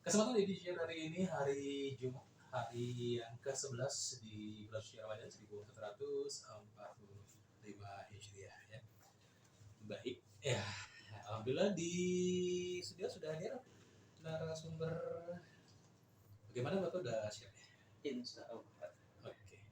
kesempatan edisi hari ini, hari Jumat, hari yang ke-11 di bulan suci Ramadan 1445 Hijriah ya. Baik, ya. Alhamdulillah di studio sudah hadir narasumber. Bagaimana Bapak udah siap ya? Insya Allah. Oke.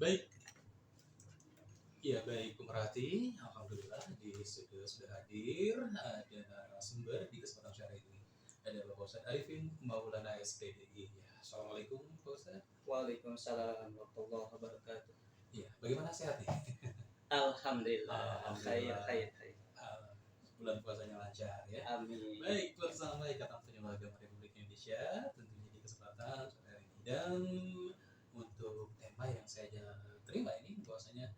Baik. Ya baik pemerhati, alhamdulillah di studio sudah hadir ada narasumber di kesempatan sore ini. Ada Bapak Ustadz Arifin Maulana SPDI. Ya, Assalamualaikum Pak Ustadz. Waalaikumsalam warahmatullahi wabarakatuh. Ya, bagaimana sehat nih? Alhamdulillah. Alhamdulillah. Khair. Bulan puasanya lancar ya. Amin. Baik, bersama Ikatan Penyuluh Agama Republik Indonesia tentunya di kesempatan sore hari ini, dan untuk tema yang saya terima ini bahwasanya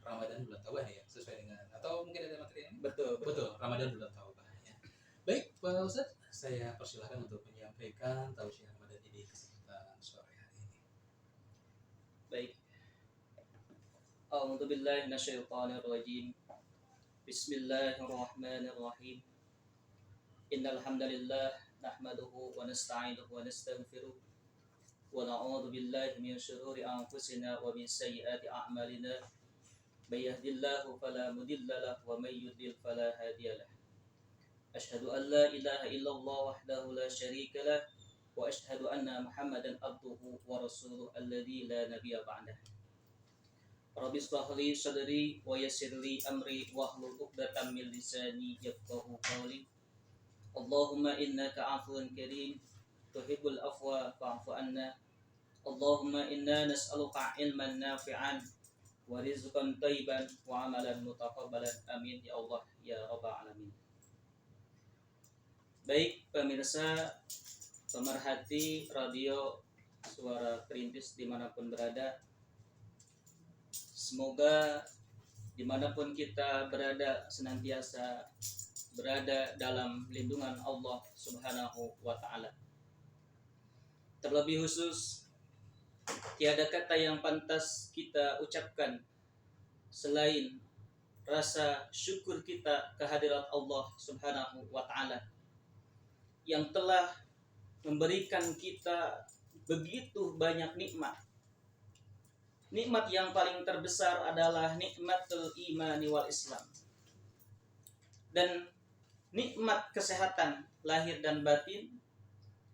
Ramadan bulan Taubah ya, sesuai dengan atau mungkin ada materi yang Betul. Ramadan bulan Taubah ya. Baik Pak Ustadz, saya persilahkan untuk menyampaikan tausiah Ramadan di kesempatan sore hari ini. Baik. A'udzu billahi minasyaitonir rajim. Bismillahirrahmanirrahim. Innal hamdalillah nahmaduhu wa nasta'inuhu wa nastaghfiruh wa na'udzu billahi min shururi anfusina wa min sayyiati a'malina. May yahdihillahu fala mudilla lahu wa may yudlil fala hadiya lahu. Asyhadu an la ilaha illallah wahdahu la syarika lah wa asyhadu anna Muhammadan abduhu wa rasuluhu alladzi la nabiyya ba'dah. Rabbi shrah li sadri wa yassir li amri wahlul 'uqdatam min lisani yafqahu qawli. Allahumma innaka 'afuwun karim tuhibbul afwa fa'fu anna. Allahumma inna nas'aluka 'ilman nafi'an wa rizqan thayyiban wa 'amalan mutaqabbalan. Amin ya Allah ya rabbal alamin. Baik pemirsa, pemerhati radio Suara Perintis dimanapun berada, semoga dimanapun kita berada senantiasa berada dalam lindungan Allah Subhanahu wa Ta'ala. Terlebih khusus, tiada kata yang pantas kita ucapkan selain rasa syukur kita kehadirat Allah Subhanahu wa Ta'ala yang telah memberikan kita begitu banyak nikmat. Nikmat yang paling terbesar adalah nikmatul imani wal Islam. Dan nikmat kesehatan lahir dan batin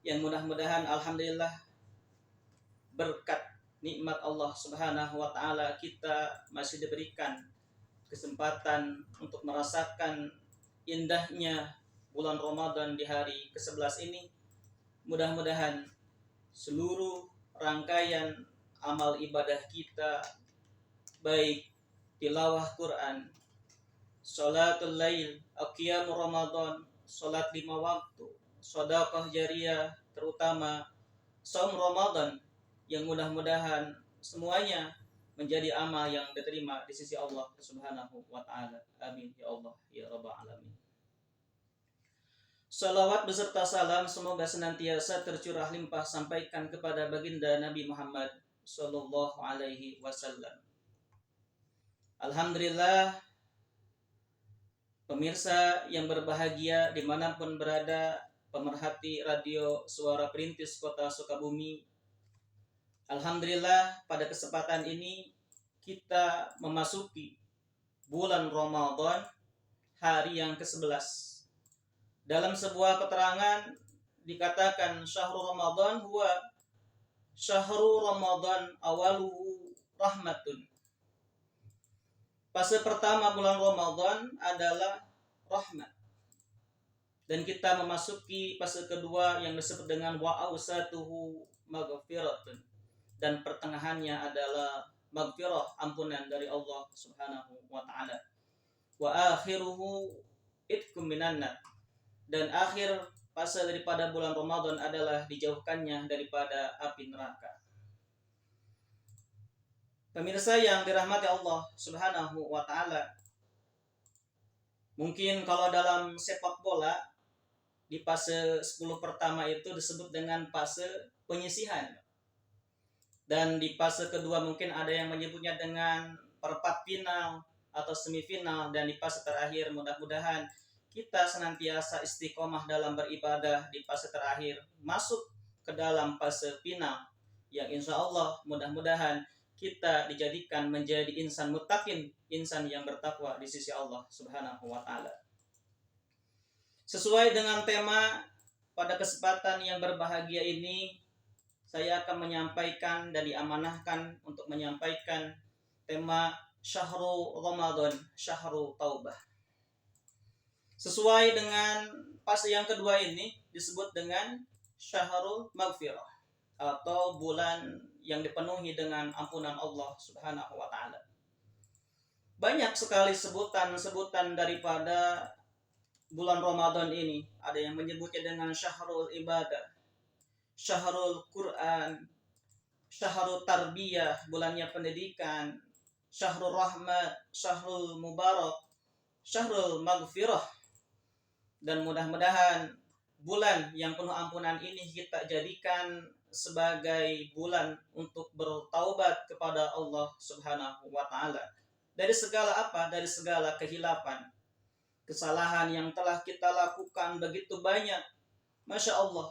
yang mudah-mudahan alhamdulillah berkat nikmat Allah Subhanahu wa Ta'ala kita masih diberikan kesempatan untuk merasakan indahnya bulan Ramadan di hari ke-11 ini. Mudah-mudahan seluruh rangkaian amal ibadah kita, baik tilawah Quran, sholatul lail, qiyamul Ramadan, sholat 5 waktu, sedekah jariyah, terutama shaum Ramadan, yang mudah-mudahan semuanya menjadi amal yang diterima di sisi Allah Subhanahu wa Ta'ala. Amin ya Allah ya rabbal alamin. Salawat beserta salam semoga senantiasa tercurah limpah sampaikan kepada baginda Nabi Muhammad sallallahu alaihi wasallam. Alhamdulillah, pemirsa yang berbahagia dimanapun berada, pemerhati radio Suara Perintis Kota Sukabumi. Alhamdulillah, pada kesempatan ini kita memasuki bulan Ramadan, hari yang ke-11. Dalam sebuah keterangan dikatakan syahrul Ramadan huwa syahrul Ramadan awaluhu rahmatun. Fase pertama bulan Ramadan adalah rahmat. Dan kita memasuki fase kedua yang disebut dengan wa awsatuhu maghfiratun. Dan pertengahannya adalah maghfirah, ampunan dari Allah Subhanahu wa Ta'ala. Wa akhiruhu itkum minan nar. Dan akhir fase daripada bulan Ramadan adalah dijauhkannya daripada api neraka. Pemirsa yang dirahmati Allah Subhanahu wa Ta'ala, Mungkin kalau dalam sepak bola di fase 10 pertama itu disebut dengan fase penyisihan. Dan di fase kedua mungkin ada yang menyebutnya dengan perempat final atau semifinal, dan di fase terakhir mudah-mudahan kita senantiasa istiqomah dalam beribadah di fase terakhir, masuk ke dalam fase final yang insya Allah mudah-mudahan kita dijadikan menjadi insan muttaqin, insan yang bertakwa di sisi Allah Subhanahu wa taala. Sesuai dengan tema pada kesempatan yang berbahagia ini, saya akan menyampaikan dan diamanahkan untuk menyampaikan tema Syahrul Ramadan, Syahrul Taubah. Sesuai dengan fase yang kedua ini disebut dengan Syahrul Maghfirah, atau bulan yang dipenuhi dengan ampunan Allah Subhanahu wa taala. Banyak sekali sebutan-sebutan daripada bulan Ramadan ini. Ada yang menyebutnya dengan Syahrul Ibadah, Syahrul Quran, Syahrul Tarbiyah, bulannya pendidikan, Syahrul Rahmat, Syahrul Mubarak, Syahrul Maghfirah. Dan mudah-mudahan bulan yang penuh ampunan ini kita jadikan sebagai bulan untuk bertaubat kepada Allah Subhanahu wa taala dari segala apa? Dari segala kehilapan, kesalahan yang telah kita lakukan begitu banyak. Masya Allah,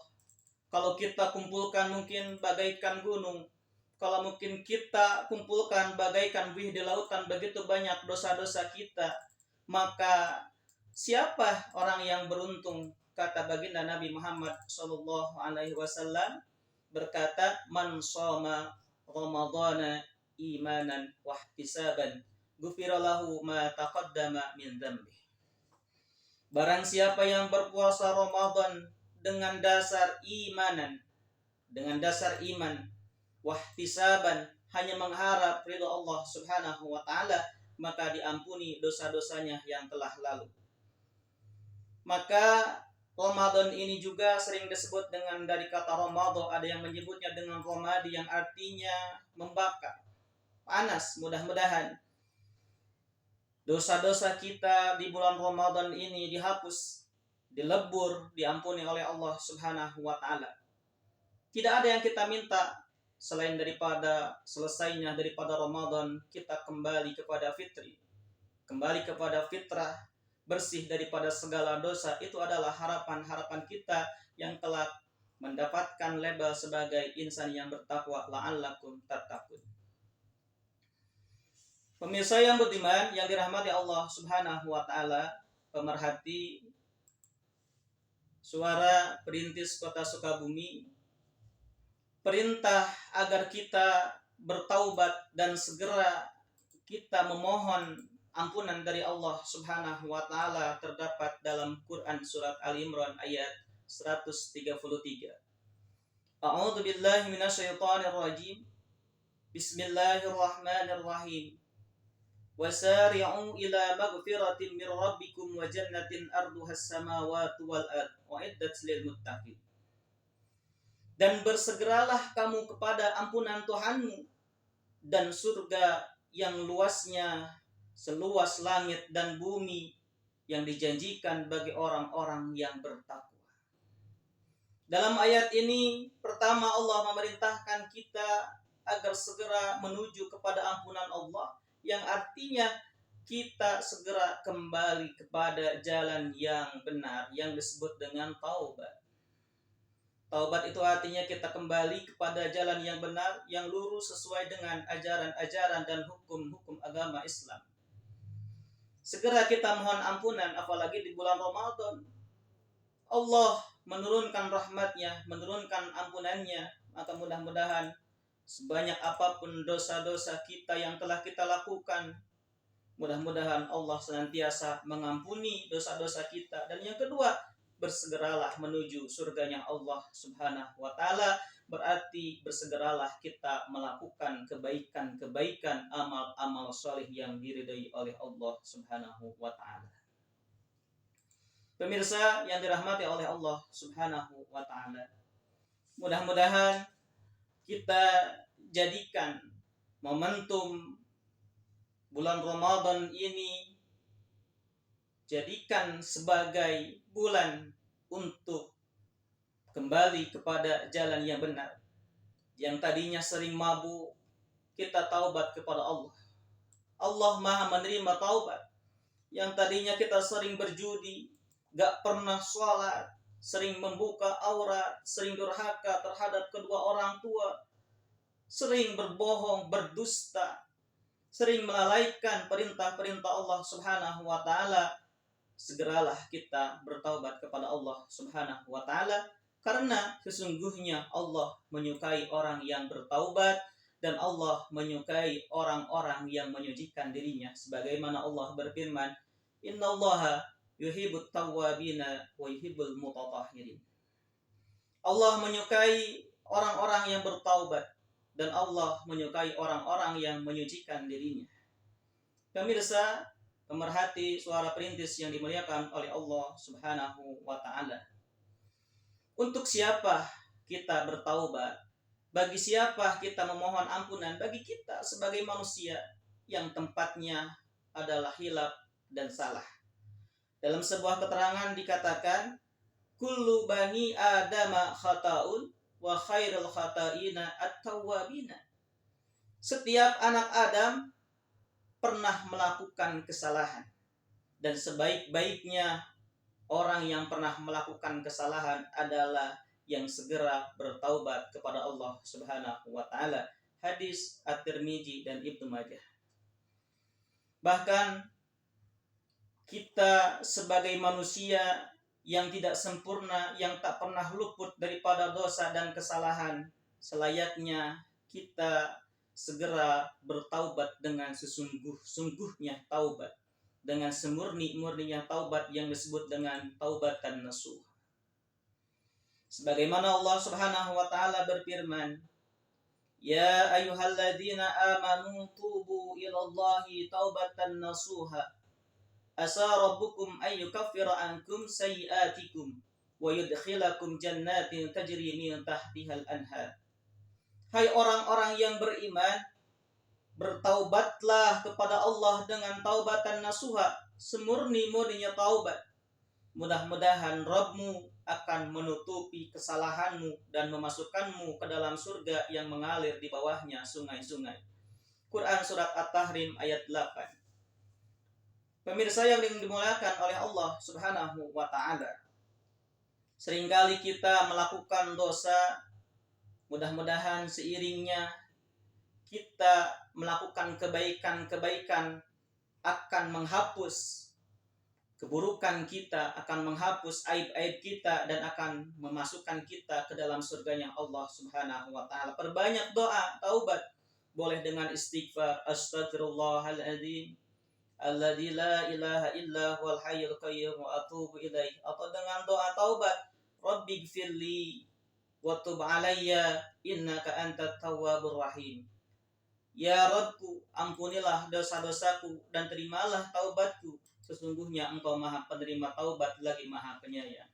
kalau kita kumpulkan mungkin bagaikan gunung, kalau mungkin kita kumpulkan bagaikan buih di lautan, begitu banyak dosa-dosa kita, maka siapa orang yang beruntung? Kata baginda Nabi Muhammad SAW berkata, man shoma ramadhana imanan wahtisaban ghufira lahu ma taqaddama min dzambi. Barang siapa yang berpuasa Ramadan dengan dasar imanan, dengan dasar iman, wahtisaban, hanya mengharap ridha Allah Subhanahu wa taala, maka diampuni dosa-dosanya yang telah lalu. Maka Ramadan ini juga sering disebut dengan dari kata Ramadan, ada yang menyebutnya dengan Romadi yang artinya membakar, panas. Mudah-mudahan dosa-dosa kita di bulan Ramadan ini dihapus, dilebur, diampuni oleh Allah Subhanahu wa taala. Tidak ada yang kita minta selain daripada selesainya daripada Ramadan kita kembali kepada fitri, kembali kepada fitrah, bersih daripada segala dosa. Itu adalah harapan-harapan kita yang telah mendapatkan label sebagai insan yang bertakwa, la'allakum tattaqun. Pemirsa yang beriman yang dirahmati Allah Subhanahu wa taala, pemerhati suara perintis Kota Sukabumi, perintah agar kita bertaubat dan segera kita memohon ampunan dari Allah Subhanahu wa taala terdapat dalam Quran surat Ali Imran ayat 133. A'udzu billahi minasyaitonir rajim. Bismillahirrahmanirrahim. Wasari'u ila maghfiratin min rabbikum wa jannatin arduhas samawati wal ard uiddat lil muttaqin. Dan bersegeralah kamu kepada ampunan Tuhanmu dan surga yang luasnya seluas langit dan bumi yang dijanjikan bagi orang-orang yang bertakwa. Dalam ayat ini pertama Allah memerintahkan kita agar segera menuju kepada ampunan Allah, yang artinya kita segera kembali kepada jalan yang benar yang disebut dengan taubat. Taubat itu artinya kita kembali kepada jalan yang benar, yang lurus sesuai dengan ajaran-ajaran dan hukum-hukum agama Islam. Segera kita mohon ampunan, apalagi di bulan Ramadan. Allah menurunkan rahmatnya, menurunkan ampunannya, maka mudah-mudahan sebanyak apapun dosa-dosa kita yang telah kita lakukan, mudah-mudahan Allah senantiasa mengampuni dosa-dosa kita. Dan yang kedua, bersegeralah menuju surganya Allah Subhanahu wa taala, berarti bersegeralah kita melakukan kebaikan-kebaikan, amal-amal saleh yang diridai oleh Allah Subhanahu wa taala. Pemirsa yang dirahmati oleh Allah Subhanahu wa taala, mudah-mudahan kita jadikan momentum bulan Ramadan ini jadikan sebagai bulan untuk kembali kepada jalan yang benar. Yang tadinya sering mabuk, kita taubat kepada Allah. Allah Maha menerima taubat. Yang tadinya kita sering berjudi, gak pernah sholat, sering membuka aurat, sering durhaka terhadap kedua orang tua, sering berbohong, berdusta, sering melalaikan perintah-perintah Allah Subhanahu wa taala, segeralah kita bertaubat kepada Allah Subhanahu wa taala, karena sesungguhnya Allah menyukai orang yang bertaubat dan Allah menyukai orang-orang yang menyucikan dirinya, sebagaimana Allah berfirman, innallaha yuhibbut tawwabina wa yuhibbul mutatahhirin. Allah menyukai orang-orang yang bertaubat dan Allah menyukai orang-orang yang menyucikan dirinya. Pemirsa, pemerhati suara perintis yang dimuliakan oleh Allah Subhanahu wa taala. Untuk siapa kita bertaubat? Bagi siapa kita memohon ampunan? Bagi kita sebagai manusia yang tempatnya adalah hilaf dan salah. Dalam sebuah keterangan dikatakan, kullu bani adama khata'un wa khairul khata'ina at-tawwabina. Setiap anak Adam pernah melakukan kesalahan, dan sebaik-baiknya orang yang pernah melakukan kesalahan adalah yang segera bertaubat kepada Allah Subhanahu wa taala. Hadis At-Tirmidzi dan Ibnu Majah. Bahkan kita sebagai manusia yang tidak sempurna, yang tak pernah luput daripada dosa dan kesalahan, selayaknya kita segera bertaubat dengan sesungguh-sungguhnya taubat, dengan semurni-murninya taubat yang disebut dengan taubatan nasuh. Sebagaimana Allah Subhanahu wa taala berfirman, ya ayyuhalladzina amanu tubu ilallahi taubatan nasuha asa rabbukum ayyukaffira ankum sayyi'atikum wa yudkhilakum jannatin tajri min tahtihal anhar. Hai orang-orang yang beriman, bertaubatlah kepada Allah dengan taubatan nasuha, semurni-murninya taubat. Mudah-mudahan Rabbmu akan menutupi kesalahanmu dan memasukkanmu ke dalam surga yang mengalir di bawahnya sungai-sungai. Quran Surat At-Tahrim ayat 8. Pemirsa yang dimuliakan oleh Allah Subhanahu wa ta'ala, seringkali kita melakukan dosa, mudah-mudahan seiringnya kita melakukan kebaikan-kebaikan akan menghapus keburukan kita, akan menghapus aib-aib kita, dan akan memasukkan kita ke dalam surganya Allah Subhanahu wa ta'ala. Perbanyak doa taubat, boleh dengan istighfar, astaghfirullahaladzim alladzi la ilaha illa huwal hayyul qayyum wa atubu ilaih, atau dengan doa taubat, rabbighfirli wa tub alayya innaka antat tawwabur rahim. Ya Rabbku, ampunilah dosa-dosaku dan terimalah taubatku, sesungguhnya Engkau Maha Penerima taubat lagi Maha Penyayang.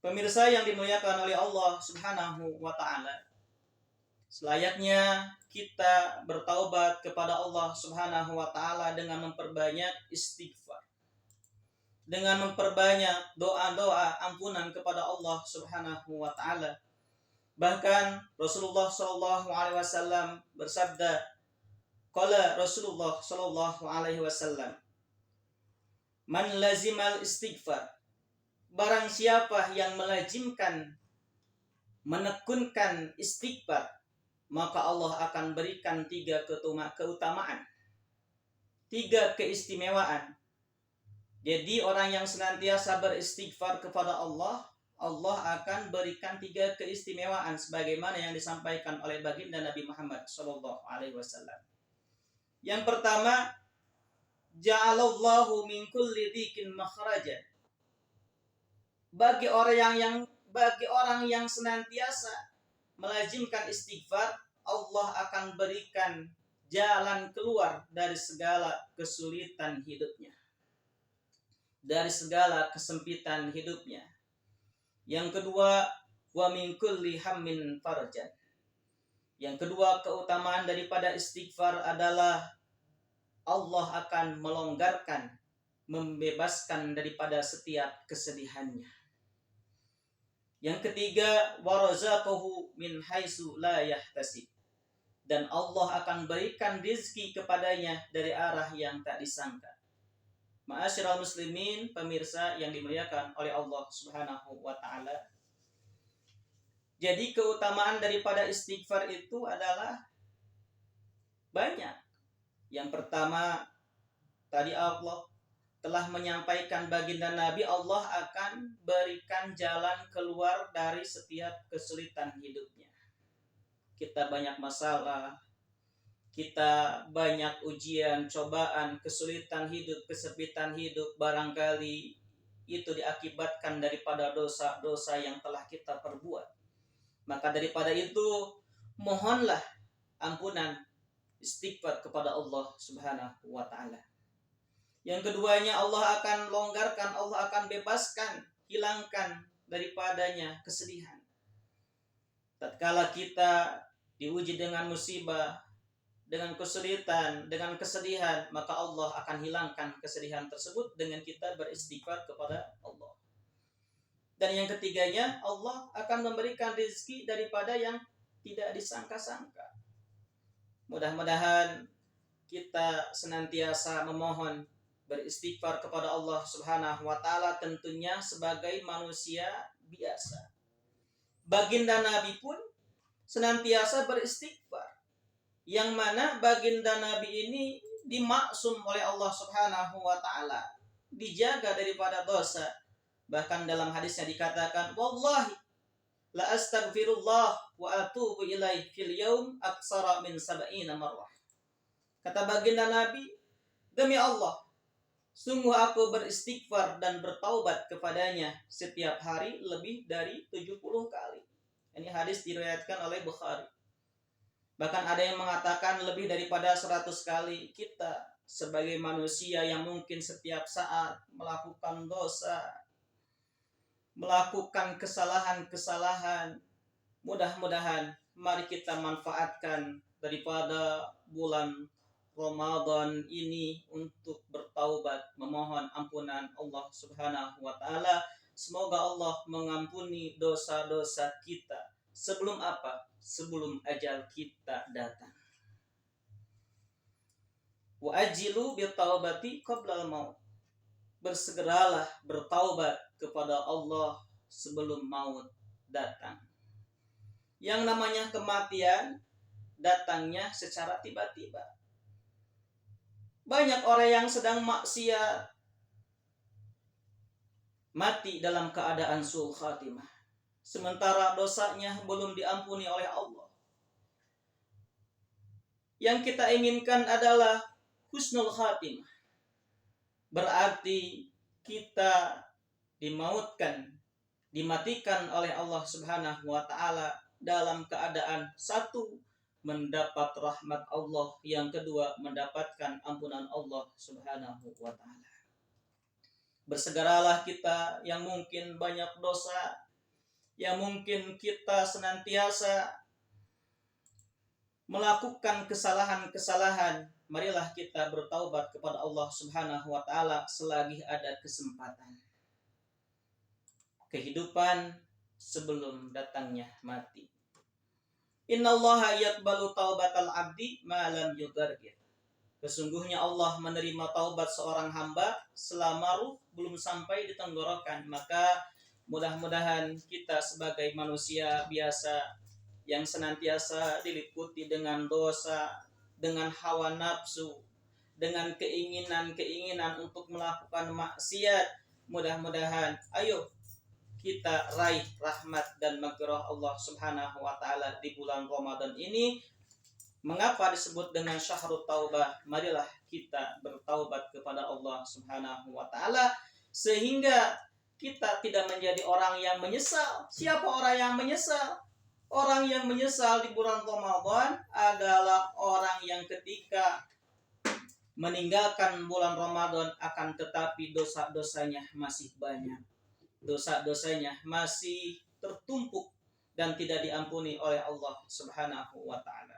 Pemirsa yang dimuliakan oleh Allah Subhanahu wa ta'ala, selayaknya kita bertaubat kepada Allah Subhanahu wa ta'ala dengan memperbanyak istighfar, dengan memperbanyak doa-doa ampunan kepada Allah Subhanahu wa ta'ala. Bahkan Rasulullah sallallahu alaihi wasallam bersabda, qala Rasulullah sallallahu alaihi wasallam, man lazimal istighfar, barang siapa yang melazimkan, menekunkan istighfar, maka Allah akan berikan 3 keutamaan, 3 keistimewaan. Jadi orang yang senantiasa beristighfar kepada Allah, Allah akan berikan 3 keistimewaan sebagaimana yang disampaikan oleh baginda Nabi Muhammad sallallahu alaihi wasallam. Yang pertama, ja'alallahu min kulli dhikin makhraja. Bagi orang yang senantiasa melazimkan istighfar, Allah akan berikan jalan keluar dari segala kesulitan hidupnya, dari segala kesempitan hidupnya. Yang kedua, wa min kulli hammin farjan. Yang kedua keutamaan daripada istighfar adalah Allah akan melonggarkan, membebaskan daripada setiap kesedihannya. Yang ketiga, warazaqahu min haitsu la yahtasib. Dan Allah akan berikan rezeki kepadanya dari arah yang tak disangka. Ma'asyiral muslimin, pemirsa yang dimuliakan oleh Allah Subhanahu wa taala. Jadi keutamaan daripada istighfar itu adalah banyak. Yang pertama, tadi Allah telah menyampaikan baginda Nabi, Allah akan berikan jalan keluar dari setiap kesulitan hidupnya. Kita banyak masalah, kita banyak ujian, cobaan, kesulitan hidup, kesempitan hidup, barangkali itu diakibatkan daripada dosa-dosa yang telah kita perbuat. Maka daripada itu, mohonlah ampunan, istighfar kepada Allah Subhanahu wa taala. Yang keduanya, Allah akan longgarkan, Allah akan bebaskan, hilangkan daripadanya kesedihan. Tatkala kita diuji dengan musibah, dengan kesulitan, dengan kesedihan, maka Allah akan hilangkan kesedihan tersebut dengan kita beristighfar kepada Allah. Dan yang ketiganya, Allah akan memberikan rezeki daripada yang tidak disangka-sangka. Mudah-mudahan kita senantiasa memohon, beristighfar kepada Allah Subhanahu wa taala, tentunya sebagai manusia biasa. Baginda Nabi pun senantiasa beristighfar. Yang mana baginda Nabi ini dimaksum oleh Allah Subhanahu wa taala, dijaga daripada dosa. Bahkan dalam hadisnya dikatakan, wallahi la astaghfirullah wa atubu ilaih fil yaum aksara min sab'ina marrah. Kata baginda Nabi, demi Allah, sungguh aku beristighfar dan bertaubat kepadanya setiap hari lebih dari 70 kali. Ini hadis diriwayatkan oleh Bukhari. Bahkan ada yang mengatakan lebih daripada 100 kali. Kita sebagai manusia yang mungkin setiap saat melakukan dosa, melakukan kesalahan-kesalahan, mudah-mudahan mari kita manfaatkan daripada bulan Ramadan ini untuk bertaubat, memohon ampunan Allah Subhanahu wa taala. Semoga Allah mengampuni dosa-dosa kita. Sebelum apa? Sebelum ajal kita datang. Wa ajilu bitaubati qablal maut. Bersegeralah bertaubat kepada Allah sebelum maut datang. Yang namanya kematian datangnya secara tiba-tiba. Banyak orang yang sedang maksiat mati dalam keadaan su'ul khatimah, sementara dosanya belum diampuni oleh Allah. Yang kita inginkan adalah husnul khatimah. Berarti kita dimatikan oleh Allah Subhanahu wa taala dalam keadaan satu, mendapat rahmat Allah, yang kedua mendapatkan ampunan Allah Subhanahu wa taala. Bersegeralah kita yang mungkin banyak dosa, yang mungkin kita senantiasa melakukan kesalahan-kesalahan. Marilah kita bertaubat kepada Allah Subhanahu wa taala selagi ada kesempatan. Kehidupan sebelum datangnya mati. Innallaha yaqbalu taubatal abdi ma lam yugargir. Sesungguhnya Allah menerima taubat seorang hamba selama ruh belum sampai di tenggorokan. Maka mudah-mudahan kita sebagai manusia biasa yang senantiasa diliputi dengan dosa, dengan hawa nafsu, dengan keinginan-keinginan untuk melakukan maksiat, mudah-mudahan ayo kita raih rahmat dan maghfirah Allah Subhanahu wa taala di bulan Ramadan ini. Mengapa disebut dengan syahrut taubah? Marilah kita bertaubat kepada Allah Subhanahu wa taala sehingga kita tidak menjadi orang yang menyesal. Siapa orang yang menyesal? Orang yang menyesal di bulan Ramadan adalah orang yang ketika meninggalkan bulan Ramadan akan tetapi dosa-dosanya masih banyak. Dosa-dosanya masih tertumpuk dan tidak diampuni oleh Allah Subhanahu wa taala.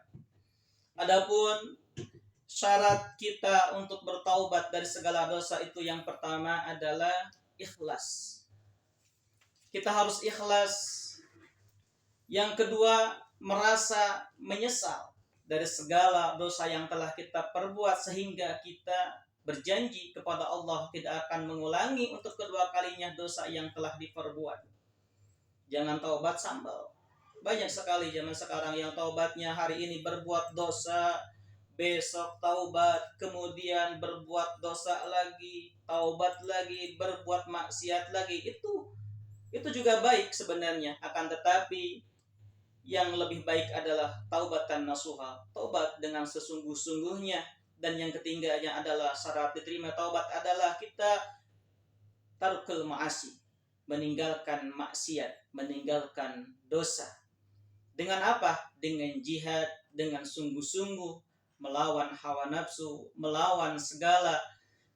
Adapun syarat kita untuk bertaubat dari segala dosa itu yang pertama adalah ikhlas. Kita harus ikhlas. Yang kedua, merasa menyesal dari segala dosa yang telah kita perbuat sehingga kita berjanji kepada Allah tidak akan mengulangi untuk kedua kalinya dosa yang telah diperbuat. Jangan taubat sambal. Banyak sekali zaman sekarang yang taubatnya hari ini berbuat dosa, besok taubat, kemudian berbuat dosa lagi, taubat lagi, berbuat maksiat lagi. Itu juga baik sebenarnya, akan tetapi yang lebih baik adalah taubatan nasuha, taubat dengan sesungguh-sungguhnya. Dan yang ketiganya adalah syarat diterima taubat adalah kita tarkul ma'asi, meninggalkan maksiat, meninggalkan dosa. Dengan apa? Dengan jihad, dengan sungguh-sungguh, melawan hawa nafsu, melawan segala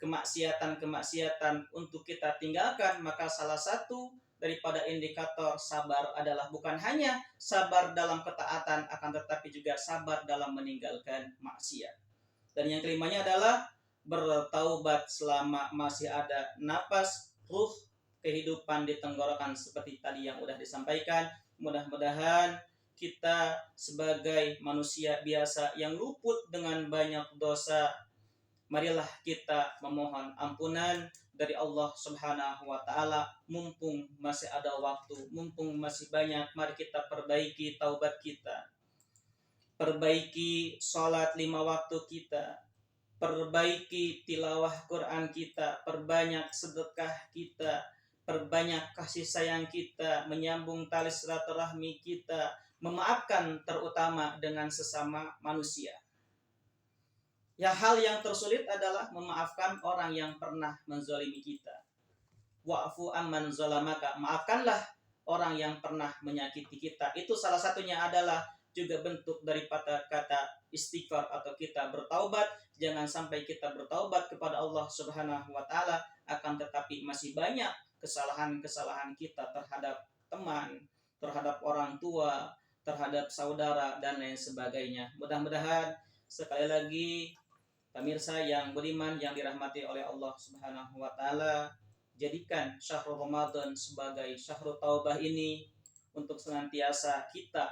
kemaksiatan-kemaksiatan untuk kita tinggalkan. Maka salah satu daripada indikator sabar adalah bukan hanya sabar dalam ketaatan, akan tetapi juga sabar dalam meninggalkan maksiat. Dan yang kelimanya adalah bertaubat selama masih ada napas, ruh, kehidupan di tenggorokan seperti tadi yang sudah disampaikan. Mudah-mudahan kita sebagai manusia biasa yang luput dengan banyak dosa, marilah kita memohon ampunan dari Allah Subhanahu wa taala. Mumpung masih ada waktu, mumpung masih banyak, mari kita perbaiki taubat kita. Perbaiki salat 5 waktu kita. Perbaiki tilawah Quran kita, perbanyak sedekah kita, perbanyak kasih sayang kita, menyambung tali silaturahmi kita, memaafkan terutama dengan sesama manusia. Ya, hal yang tersulit adalah memaafkan orang yang pernah menzalimi kita. Wa'fu amman zalamaka, maafkanlah orang yang pernah menyakiti kita. Itu salah satunya adalah juga bentuk daripada kata istighfar atau kita bertaubat. Jangan sampai kita bertaubat kepada Allah Subhanahu wa taala, akan tetapi masih banyak kesalahan-kesalahan kita terhadap teman, terhadap orang tua, terhadap saudara dan lain sebagainya. Mudah-mudahan sekali lagi pemirsa yang beriman yang dirahmati oleh Allah Subhanahu wa taala, jadikan syahrul Ramadan sebagai syahrul taubah ini untuk senantiasa kita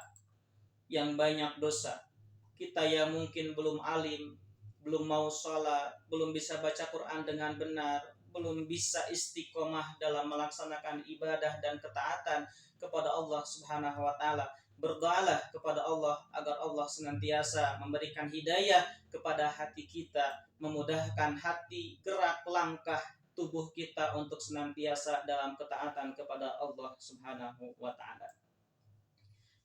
yang banyak dosa, kita yang mungkin belum alim, belum mau sholat, belum bisa baca Quran dengan benar, belum bisa istiqomah dalam melaksanakan ibadah dan ketaatan kepada Allah Subhanahu wa taala. Berdoalah kepada Allah agar Allah senantiasa memberikan hidayah kepada hati kita, memudahkan hati, gerak, langkah tubuh kita untuk senantiasa dalam ketaatan kepada Allah Subhanahu wa taala.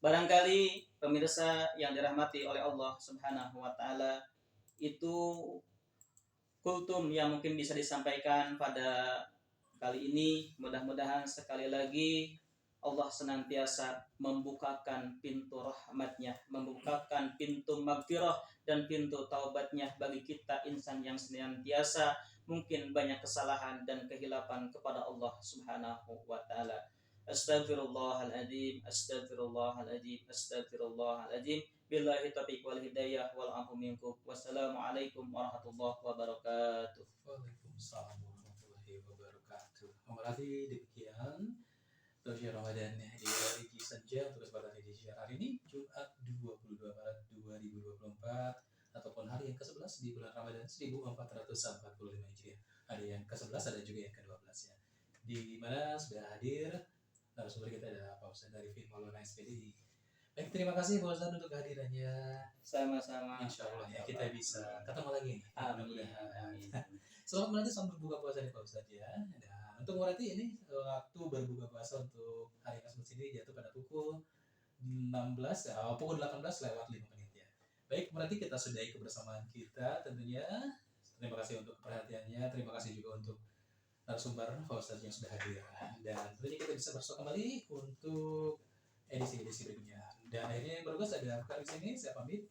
Barangkali pemirsa yang dirahmati oleh Allah Subhanahu wa taala, itu kultum yang mungkin bisa disampaikan pada kali ini. Mudah-mudahan sekali lagi Allah senantiasa membukakan pintu rahmatnya, membukakan pintu magfirah dan pintu taubatnya bagi kita insan yang senantiasa mungkin banyak kesalahan dan kehilapan kepada Allah Subhanahu wa taala. Astaghfirullahaladzim, astaghfirullahaladzim, astaghfirullahaladzim. Billahi taufiq wal hidayah wal afu minkum. Wassalamualaikum warahmatullahi wabarakatuh. Waalaikumsalam warahmatullahi wabarakatuh. Berarti demikian tausiah Ramadan di hari saja untuk kesempatan edisi hari ini Jumat 22 Maret 2024 ataupun hari yang ke-11 di bulan Ramadan 1445 Hijriah. Ada yang ke-11, ada juga yang ke-12 ya. Di mana sudah hadir narasumber kita ada Pak Ustadz Arifin Maulana SPD. Baik, terima kasih Pak Ustadz untuk kehadirannya. Sama-sama. Insya Allah ya kita bisa ketemu lagi. Amin. Selamat melanjutkan berbuka puasa nih Pak Ustadz ya. Dan untuk berarti ini waktu berbuka puasa untuk hari Kamis ini jatuh pada pukul 18 lewat 5 menit ya. Baik, berarti kita sudahi kebersamaan kita tentunya. Terima kasih untuk perhatiannya, terima kasih juga untuk narasumber Pak Ustadz yang sudah hadir. Dan tentunya kita bisa bersua kembali untuk edisi-edisi berikutnya. Dan akhirnya yang bertugas ada Kak di sini, saya pamit.